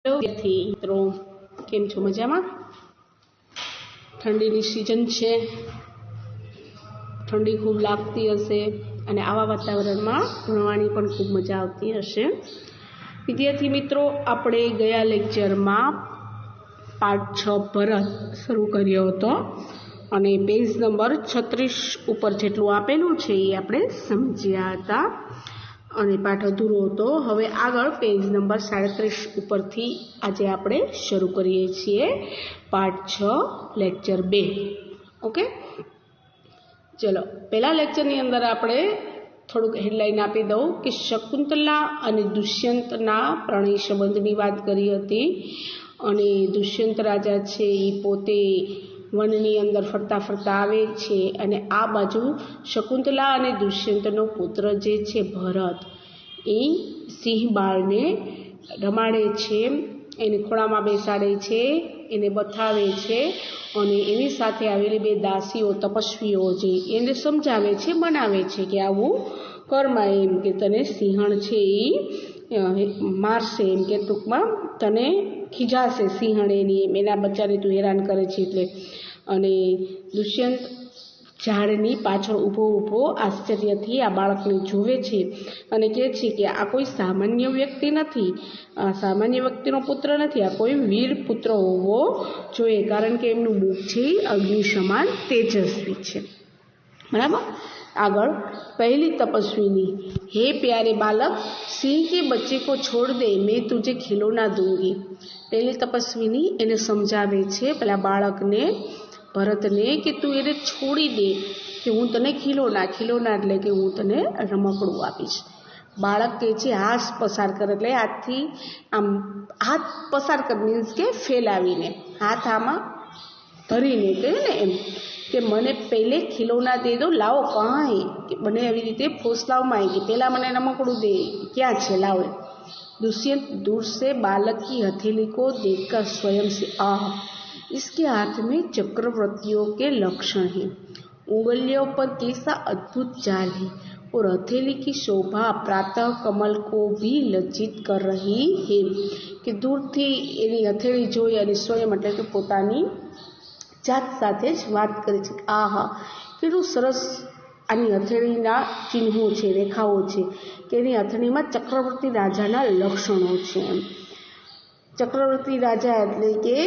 વિદ્યાર્થી મિત્રો, કેમ છો? મજામાં? ઠંડીની સિઝન છે, ઠંડી ખૂબ લાગતી હશે અને આવા વાતાવરણમાં ભણવાની પણ ખૂબ મજા આવતી હશે. વિદ્યાર્થી મિત્રો, આપણે ગયા લેક્ચરમાં પાઠ 6 ભરત શરૂ કર્યો હતો અને પેજ નંબર 36 ઉપર જેટલું આપેલું છે એ આપણે સમજ્યા હતા અને પાઠ અધૂરો હતો. હવે આગળ પેજ નંબર 37 ઉપરથી આજે આપણે શરૂ કરીએ છીએ પાઠ 6 લેક્ચર 2. ઓકે, ચલો પહેલા લેક્ચરની અંદર આપણે થોડુંક હેડલાઇન આપી દઉં કે શકુંતલા અને દુષ્યંતના પ્રણય સંબંધની વાત કરી હતી અને દુષ્યંત રાજા છે એ પોતે વનની અંદર ફરતા ફરતા આવે છે અને આ બાજુ શકુંતલા અને દુષ્યંતનો પુત્ર જે છે ભરત, એ સિંહ બાળને રમાડે છે, એને ખોળામાં બેસાડે છે, એને બતાવે છે અને એની સાથે આવેલી બે દાસીઓ તપસ્વીઓ જે એને સમજાવે છે, મનાવે છે કે આવું કર્મા, એમ કે તને સિંહણ છે એ મારશે, એમ કે ટૂંકમાં તને ખીજાશે સિંહણ એની, એના બચ્ચાને તું હેરાન કરે છે એટલે. અને દુષ્યંત ઝાડની પાછળ ઊભો આશ્ચર્યથી આ બાળકને જોવે છે અને કહે છે કે આ કોઈ સામાન્ય વ્યક્તિ નથી, આ સામાન્ય વ્યક્તિનો પુત્ર નથી, આ કોઈ વીર પુત્ર હોવો જોઈએ, કારણ કે એમનું મુખ છે અગ્નિ સમાન તેજસ્વી છે. બરાબર. આગળ पहली तपस्विनी, हे प्यारे बालक, सिंह के बच्चे को छोड़ दे, मैं तुझे खिलौना दूंगी. પહેલી તપસ્વીની એને સમજાવે છે પેલા બાળકને, ભરતને, કે તું એને છોડી દે, કે હું તને ખિલૌના એટલે કે હું તને રમકડું આપીશ. બાળક કહે છે હાથ પસાર કર, એટલે હાથથી આમ હાથ પસાર કર મીન્સ કે ફેલાવીને, હાથ આમાં ધરીને કહે ને એમ, કે મને પહેલે ખિલૌના દે દો, લાવો કહા હે, કે મને આવી રીતે ફોસલાવમાં કે પહેલાં મને રમકડું દે, ક્યાં છે, લાવો. दुष्यंत दूर से बालक की हथेली को देखकर स्वयं से आह, इसके हाथ में चक्रवर्तियों के लक्षण हैं, उंगलियों पर कैसा अद्भुत जाल है और हथेली की शोभा प्रातः कमल को भी लज्जित कर रही है. કે દૂરથી એની હથેળી જોઈ અને સ્વયં એટલે કે પોતાની જાત સાથે જ વાત કરે છે, આહા કેટલું સરસ આની હથેળીના ચિહ્નો છે, રેખાઓ છે, કે એની હથેળીમાં ચક્રવર્તી રાજાના લક્ષણો છે. ચક્રવર્તી રાજા એટલે કે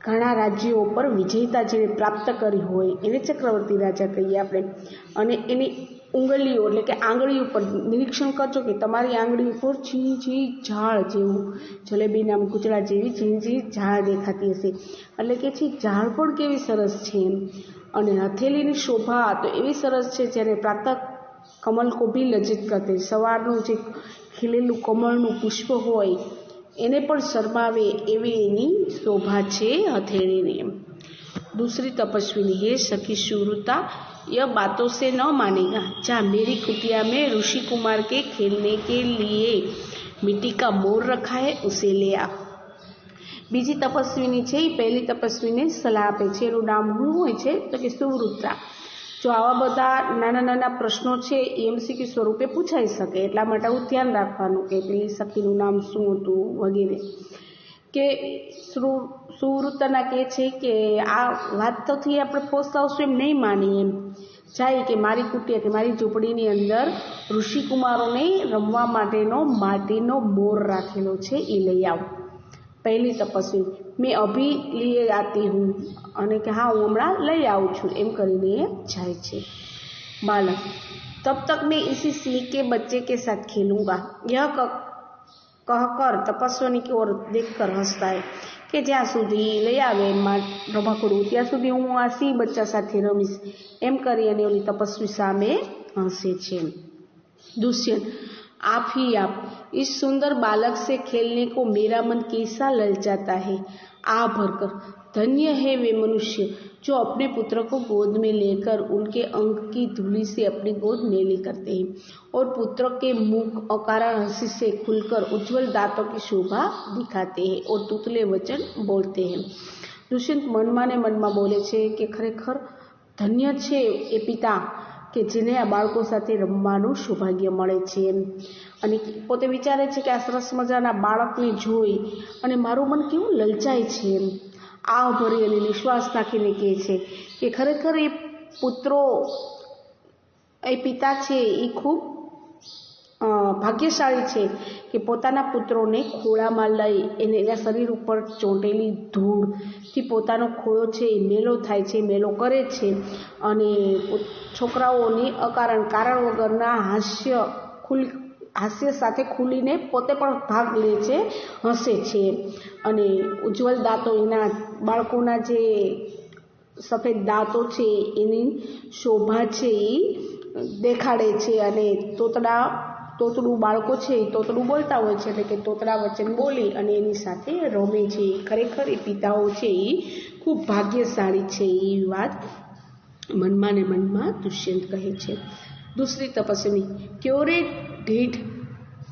ઘણા રાજ્યો પર વિજેતા જેને પ્રાપ્ત કરી હોય એને ચક્રવર્તી રાજા કહીએ આપણે. અને એની ઉંગલીઓ એટલે કે આંગળી ઉપર નિરીક્ષણ કરજો કે તમારી આંગળી ઉપર ઝીણી ઝાડ જેવું, જલેબીના કૂચડા જેવી ઝીણી ઝાડ દેખાતી હશે, એટલે કે ઝાડ પણ કેવી સરસ છે એમ. અને હથેલીની શોભા તો એવી સરસ છે જ્યારે પ્રાતઃ કમલ કો ભી લજ્જિત કરતે, સવારનું જે ખીલેલું કમળનું પુષ્પ હોય એને પણ શરમાવે એવી એની શોભા છે હથેળીની. दूसरी तपस्विनी, हे सखी सुहृता, यह बातों से न मानेगा, जा मेरी कुटिया में ऋषि कुमार के खेलने के लिए मिट्टी का मोर रखा है, उसे ले आ. બીજી તપસ્વીની છે એ પહેલી તપસ્વીને સલાહ આપે છે, એનું નામ શું હોય છે તો કે સુવૃત્તા. જો આવા બધા નાના નાના પ્રશ્નો છે એ એમસીક્યુ સ્વરૂપે પૂછાઈ શકે, એટલા માટે હું ધ્યાન રાખવાનું કે પેલી સખીનું નામ શું હતું વગેરે. કે સુવૃત્તાના કહે છે કે આ વાત તોથી આપણે ફોસલાવશું એમ નહીં માની, એમ જાય કે મારી કુટિયા કે મારી ઝૂંપડીની અંદર ઋષિકુમારોને રમવા માટેનો માટીનો મોર રાખેલો છે, એ લઈ આવ. પહેલી તપસ્વી, મેં અભી લીએ આતી હું, અને કે હા હું હમણાં લઈ આવું છું, એમ કરીને એ જાય છે. બાલક, તબ તક મેં इसी सिंह के बच्चे के साथ खेलूंगा, यह कहकर तपस्विनी की ओर देखकर हंसता है, કે જ્યાં સુધી લઈ આવે રમકડું ત્યાં સુધી હું આ સિંહ બચ્ચા સાથે રમીશ, એમ કરી અને ઓલી તપસ્વી સામે હસે છે. दुष्यंत, आप ही आप, इस सुंदर बालक से खेलने को मेरा मन कैसा ललचाता है, आ भरकर, धन्य है वे मनुष्य जो अपने पुत्र को गोद में लेकर उनके अंग की धूलि से अपनी गोद मेली करते हैं और पुत्र के मुख अकारण हंसी से खुलकर उज्जवल दांतों की शोभा दिखाते हैं और तुतले वचन बोलते हैं. દુષ્યંત મનમાં ને મનમાં બોલે છે કે ખરેખર ધન્ય છે એ પિતા કે જેને આ બાળકો સાથે રમવાનું સૌભાગ્ય મળે છે અને પોતે વિચારે છે કે આ સરસ મજાના બાળકને જોઈ અને મારું મન કેવું લલચાય છે આવ ભરી અને નિશ્વાસ નાખીને કહે છે કે ખરેખર એ પુત્રો એ પિતા છે એ ખૂબ ભાગ્યશાળી છે કે પોતાના પુત્રોને ખોળામાં લઈ એને એના શરીર ઉપર ચોંટેલી ધૂળથી પોતાનો ખોળો છે એ મેલો થાય છે, મેલો કરે છે અને છોકરાઓની કારણ વગરના હાસ્ય સાથે ખુલીને પોતે પણ ભાગ લે છે, હસે છે અને ઉજ્જવલ દાંતો એના બાળકોના જે સફેદ દાંતો છે એની શોભા છે એ દેખાડે છે અને તોતડું બાળકો છે એ તોતડું બોલતા હોય છે, એટલે કે તોતડા વચન બોલી અને એની સાથે રમે છે. ખરેખર એ પિતાઓ છે એ ખૂબ ભાગ્યશાળી છે, એ વાત મનમાં ને મનમાં દુષ્યંત કહે છે. दूसरी तपस्वी, क्यों रे ढीठ,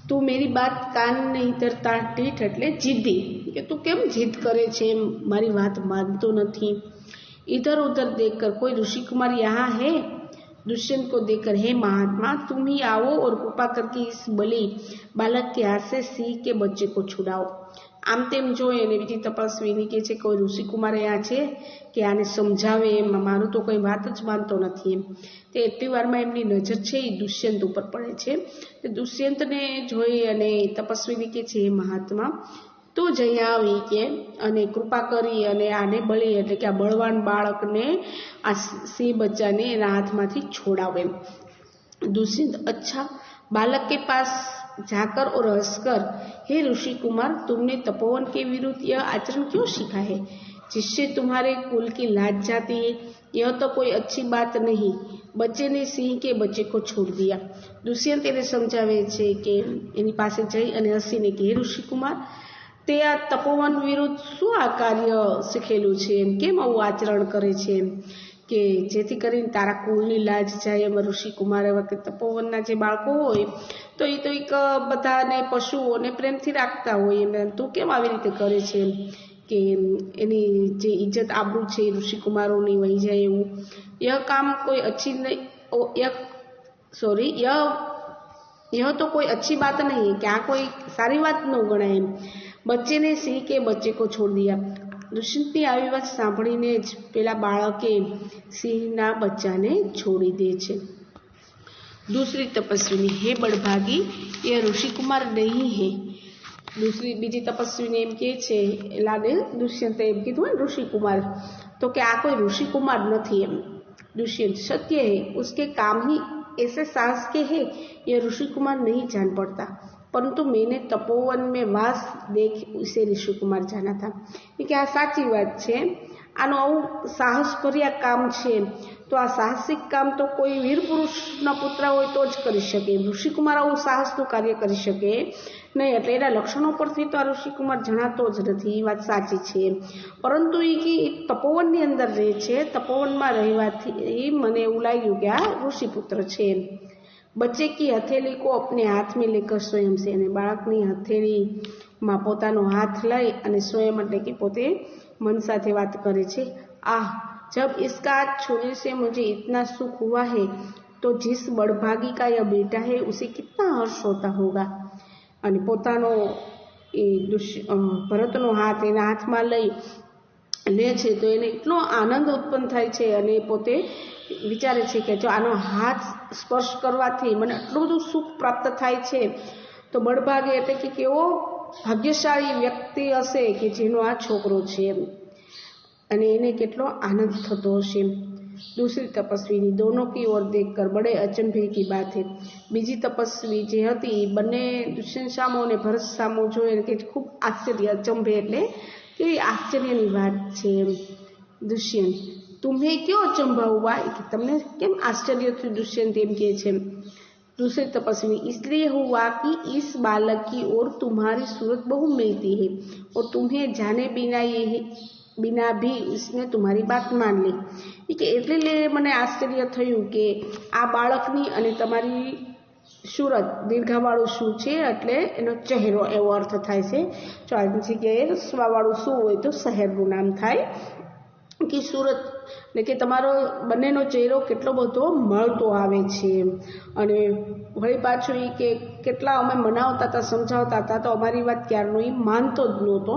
તું मेरी बात कान नहीं धरता. ढीठ એટલે જીદ્દી, કે તું કેમ જીદ કરે છે, મારી વાત માનતો નથી. इधर उधर देखकर कोई ऋषि कुमार यहाँ है. दुष्यंत को देखकर, हे महात्मा, तुम ही आओ और कृपा करके इस बलि बालक के हाथ से सिंह के बच्चे को छुड़ाओ. આમ તેમ જોઈ અને બીજી તપસ્વીની કે છે કોઈ ઋષિકુમાર અહીંયા છે કે આને સમજાવે, મારું તો કોઈ વાત જ માનતો નથી એમ. તે એટલી વારમાં એમની નજર છે એ દુષ્યંત ઉપર પડે છે. તે દુષ્યંતને જોઈ અને તપસ્વીની કે છે, મહાત્મા તો જ અહીંયા આવી કે અને કૃપા કરી અને આને બળી એટલે કે આ બળવાન બાળકને આ સિંહ બચ્ચાને એના હાથમાંથી છોડાવે. दुष्यंत, अच्छा, बालक के पास जाकर और हंसकर, हे ऋषि कुमार, तुमने तपोवन के विरुद्ध यह आचरण क्यों सीखा है, जिससे तुम्हारे कुल की लाज जाती है. यह तो कोई अच्छी बात नहीं. बच्चे ने सिंह के बच्चे को छोड़ दिया. दुष्यंत એને સમજાવે છે કે એની પાસે જઈ અને હસીને કે, હે ઋષિ કુમાર, તે આ તપોવન વિરુદ્ધ શું આ કાર્ય શીખેલું છે, એમ કેમ આવું આચરણ કરે છે એમ કે જેથી કરીને તારા કુળની લાજ જાય. એમાં ઋષિ કુમાર એવા કે તપોવનના જે બાળકો હોય તો એ તો એક બધાને પશુઓને પ્રેમથી રાખતા હોય એમ, તું કેમ આવી રીતે કરે છે કે એની જે ઇજ્જત આબરૂ છે એ ઋષિકુમારોની વહી જાય એવું. યહ કામ કોઈ અચ્છી નહીં, यह तो कोई अच्छी बात नहीं है, क्या कोई सारी बात न गणाય એમ. बच्चे ने सिंह के बच्चे को छोड़ दिया. દુષ્યંતની આવી વાત સાંભળીને જ પેલા બાળકે સિંહના બચ્ચાને છોડી દે છે. दूसरी तपस्विनी, हे बड़भागी, ये ऋषि कुमार नहीं है. બીજી તપસ્વીને એમ કે છે, એલાને દુષ્યંતે એમ કીધું હોય ઋષિકુમાર, તો કે આ કોઈ ઋષિકુમાર નથી એમ. दुष्यंत, सत्य है, उसके काम ही ऐसे साहस के है, ये ऋषि कुमार नहीं जान पड़ता, परंतु मैंने तपोवन में वास देख उसे ऋषि कुमार जाना था. કે આ સાચી વાત છે, આનું આવું સાહસ ભર્યા કામ છે, તો આ સાહસિક કામ તો કોઈ વીર પુરુષના પુત્ર હોય તો જ કરી શકે. ઋષિકુમાર આવું સાહસનું કાર્ય કરી શકે નહીં, એટલે એના લક્ષણો પરથી તો આ ઋષિકુમાર જણાતો જ નથી. એ વાત સાચી છે, પરંતુ એ કે તપોવનની અંદર રહે છે, તપોવનમાં રહેવાથી મને એવું લાગ્યું કે આ ઋષિપુત્ર છે. बच्चे की हथेली को अपने हाथ में लेकर स्वयं से, અને બાળકની હથેળીમાં પોતાનો હાથ લઈ અને સ્વયં એટલે કે પોતે મન સાથે વાત કરે છે. आह, जब इसका हाथ छूने से मुझे इतना सुख हुआ है, तो जिस बड़भागी का यह बेटा है उसे कितना हर्ष होता होगा. અને પોતાનો એ ભરતનો હાથ એના હાથમાં લઈ લે છે તો એને એટલો આનંદ ઉત્પન્ન થાય છે અને પોતે વિચારે છે કે જો આનો હાથ સ્પર્શ કરવાથી મને આટલું બધું સુખ પ્રાપ્ત થાય છે, તો બળભાગે એટલે કે કેવો ભાગ્યશાળી વ્યક્તિ હશે કે જેનો આ છોકરો છે અને એને કેટલો આનંદ થતો હશે. दूसरी तपस्वी, दोनों की ओर देखकर बड़े अचंभे की बात है. બીજી તપસ્વી જે હતી બંને દુષ્યંત સામો અને ભરત સામો જોઈને કે ખૂબ આશ્ચર્ય, અચંભે એટલે કે આશ્ચર્યની વાત છે. दुष्यंत, तुम्हें क्यों अचंभा हुआ, कि તમને કેમ આશ્ચર્ય થયું, दुष्यंत એમ કહે છે. दूसरे तपस्वी, इसलिए हुआ कि इस बालक की ओर तुम्हारी सूरत बहु मिलती है और तुम्हें जाने बिना भी इसने तुम्हारी बात मान ली. કે એટલે મને આશ્ચર્ય થયું કે આ બાળકની અને તમારી સુરત, દીર્ઘાવાળું શું છે એટલે એનો ચહેરો એવો અર્થ થાય છે. જો આજની જગ્યાએ સ્વાવાળું શું હોય તો શહેરનું નામ થાય. કે સુરત ને કે તમારો બંનેનો ચહેરો કેટલો બધો મળતો આવે છે. અને વળી પાછું એ કે કેટલા અમે મનાવતા હતા, સમજાવતા હતા, તો અમારી વાત ક્યારનો એ માનતો જ નહોતો,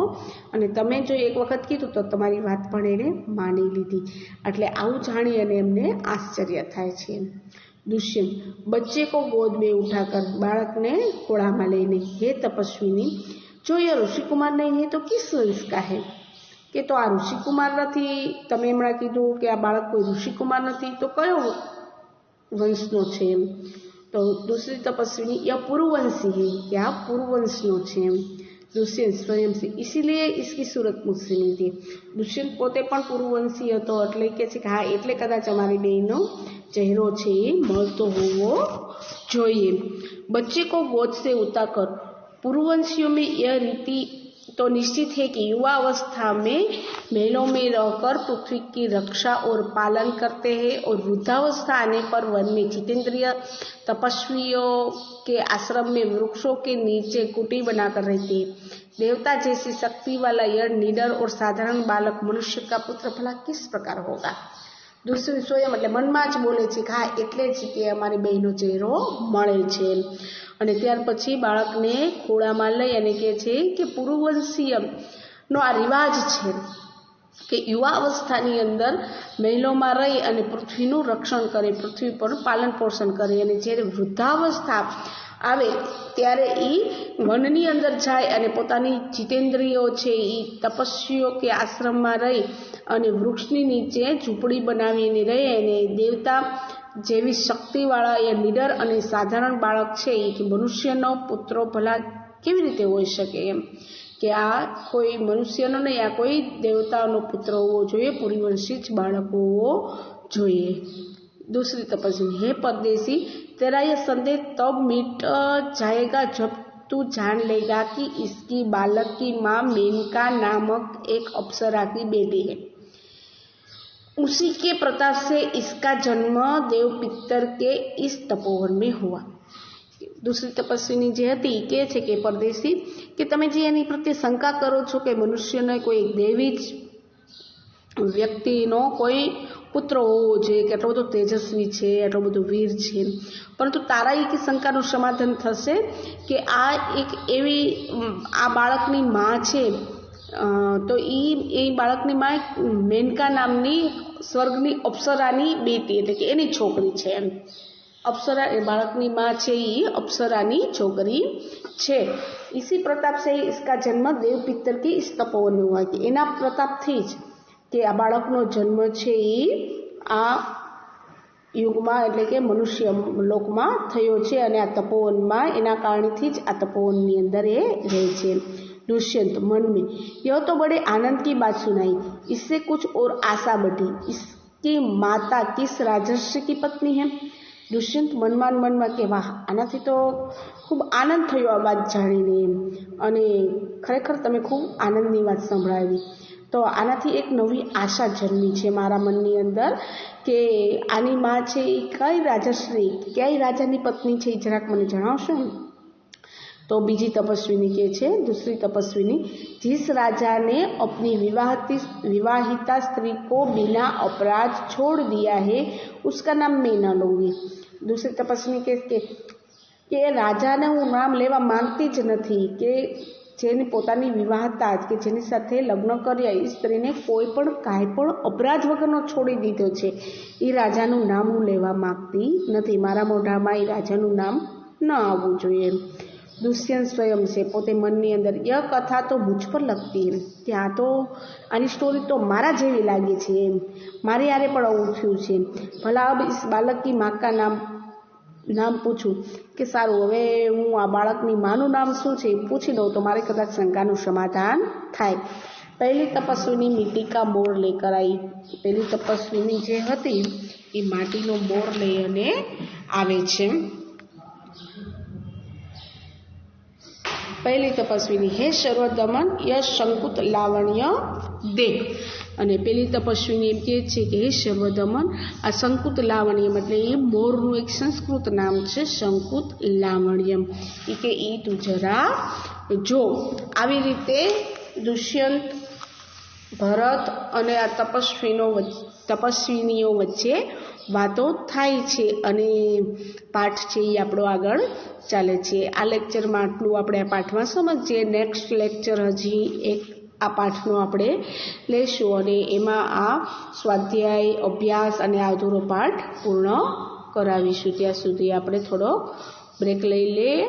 અને તમે જો એક વખત કીધું તો તમારી વાત પણ એને માની લીધી. એટલે આવું જાણી અને એમને આશ્ચર્ય થાય છે. દુષ્યંત બચ્ચે કો ગોદ में उठाकर, બાળકને ખોળામાં લઈને, હે તપસ્વીની, જો ये ઋષિકુમાર નહીં હે તો કિસ વંશ કા હે, કે તો આ ઋષિકુમાર નથી, તમે હમણાં કીધું કે આ બાળક કોઈ ઋષિકુમાર નથી, તો કયો વંશનો છે એમ. તો દૂસરી તપસ્વીની યહ પૂર્વવંશી હે, કે આ પૂર્વવંશનો છે એમ. દુષ્યંત સ્વયં से इसीलिए इसकी सूरत मुझसे नहीं थी. દુષ્યંત પોતે પણ પૂર્વવંશી હતો, એટલે કે છે કે હા, એટલે કદાચ અમારી બેનો ચહેરો છે એ મળતો હોવો જોઈએ. बच्चे को गोद से उतारकर, पूर्ववंशियों में यह रीति तो निश्चित है कि युवा अवस्था में महलों में रहकर पृथ्वी की रक्षा और पालन करते हैं, और वृद्धावस्था आने पर वन में जितेंद्रिय तपस्वियों के आश्रम में वृक्षों के नीचे कुटी बनाकर रहते हैं. देवता जैसी शक्ति वाला यह निडर और साधारण बालक मनुष्य का पुत्र भला किस प्रकार होगा. દુષ્યંત સ્વયં એટલે મનમાં જ બોલે છે કે હા, એટલે જ કે અમારી બહેનો ચહેરો મળે છે. અને ત્યાર પછી બાળકને ખોળામાં લઈ અને કહે છે કે પૂર્વવંશીયનો આ રિવાજ છે કે યુવા અવસ્થાની અંદર મહેલોમાં રહી અને પૃથ્વીનું રક્ષણ કરે, પૃથ્વી પર પાલન પોષણ કરે, અને જ્યારે વૃદ્ધાવસ્થા આવે ત્યારે એ વનની અંદર જાય અને પોતાની જીતેન્દ્રિયો છે એ તપસ્વીઓ કે આશ્રમમાં રહી અને વૃક્ષની નીચે ઝૂંપડી બનાવીને રહે, અને દેવતા જેવી શક્તિવાળા એ નિડર અને સાધારણ બાળક છે એ કે મનુષ્યનો પુત્રો ભલા કેવી રીતે હોઈ શકે એમ, કે આ કોઈ મનુષ્યનો નહીં, આ કોઈ દેવતાનો પુત્ર હોવો જોઈએ, પૂર્વવંશી જ બાળક હોવો જોઈએ. दूसरी तपस्वी, हे परदेसी, तेरा यह संदेह तब मिट जाएगा जब तू जान लेगा कि इसकी बालक की माँ मेनका नामक एक अप्सरा की बेटी है. उसी के प्रताप से इसका जन्म देव पितर के इस तपोवन में हुआ. दूसरी तपस्वीनी જે હતી એ કહે છે કે પરદેશી, કે તમે જે એની પ્રત્યે શંકા કરો છો કે મનુષ્યને કોઈ દેવી જ વ્યક્તિનો કોઈ પુત્ર હોવો જોઈએ, કે આટલો બધો તેજસ્વી છે, આટલો બધો વીર છે, પરંતુ તારા એક શંકાનું સમાધાન થશે કે આ એક એવી આ બાળકની માં છે, તો એ બાળકની માં મેનકા નામની સ્વર્ગની અપ્સરાની બેટી, એટલે કે એની છોકરી છે એમ. અપ્સરા એ બાળકની માં છે, એ અપ્સરાની છોકરી છે. इसी प्रताप से इसका जन्म देव पितर की इस तपोवन में हुआ, कि એના પ્રતાપથી જ કે આ બાળકનો જન્મ છે એ આ યુગમાં એટલે કે મનુષ્ય લોકમાં થયો છે, અને આ તપોવનમાં એના કારણથી જ આ તપોવનની અંદર એ રહે છે. दुष्यंत मन में, यह तो बड़े आनंद की बात सुनाई, इससे कुछ और आशा बढ़ी, इसकी माता किस राजर्षि की पत्नी है. દુષ્યંત મનમાં કે વાહ, આનાથી તો ખૂબ આનંદ થયો આ વાત જાણીને એમ, અને ખરેખર તમે ખૂબ આનંદની વાત સંભળાવી, તો આનાથી એક નવી આશા જન્મી છે મારા મનની અંદર કે આની માં છે એ કઈ રાજશ્રી, કઈ રાજાની પત્ની છે, એ જરાક મને જણાવશો. तो बीजी तपस्विनी के छे, दूसरी तपस्विनी, जिस राजा ने अपनी विवाहिता स्त्री को बिना अपराध छोड़ दिया है उसका नाम मैं न लूंगी. दूसरी तपस्विनी के राजाने हूँ नाम लेवा मांगती ज नहीं, के જેની પોતાની વિવાહતા કે જેની સાથે લગ્ન કર્યા એ સ્ત્રીને કોઈ પણ કાંઈ પણ અપરાધ વગરનો છોડી દીધો છે, એ રાજાનું નામ હું લેવા માંગતી નથી, મારા મોઢામાં એ રાજાનું નામ ન આવવું જોઈએ. દુષ્યંત સ્વયં છે, પોતે મનની અંદર यह कथा तो मुझ पर लगती है, કે આ તો આની સ્ટોરી તો મારા જેવી લાગે છે એમ, મારી યારે પણ આવું થયું છે. ભલા અબ ઇસ બાલક કી માँ કા નામ પૂછું, કે સારું હવે હું આ બાળકની માનું નામ શું છે પૂછી દઉં તો મારે કદાચ શંકાનું સમાધાન થાય. પહેલી તપસ્વીની મિટ્ટી કા મોર લેકર આવી. પહેલી તપસ્વીની જે હતી એ માટીનો મોર લઈ અને આવે છે. પહેલી તપસ્વીની, હે સર્વદમન યશ શંકુત લાવણ્ય દેખ. અને પેલી તપસ્વીની એમ કહે છે કે હે સર્વદમન, આ શંકુત લાવણ્યમ એટલે એ મોરનું એક સંસ્કૃત નામ છે શંકુત લાવણ્યમ, એ કે તું જરા જો. આવી રીતે દુષ્યંત ભરત અને આ તપસ્વીનીઓ વચ્ચે વાતો થાય છે અને પાઠ છે એ આપણો આગળ ચાલે છે. આ લેક્ચરમાં આટલું આપણે આ પાઠમાં સમજીએ. નેક્સ્ટ લેક્ચર હજી એક આ પાઠનો આપણે લેશું અને એમાં આ સ્વાધ્યાય, અભ્યાસ અને અધૂરો પાઠ પૂર્ણ કરાવીશું. ત્યાં સુધી આપણે થોડો બ્રેક લઈ લઈએ.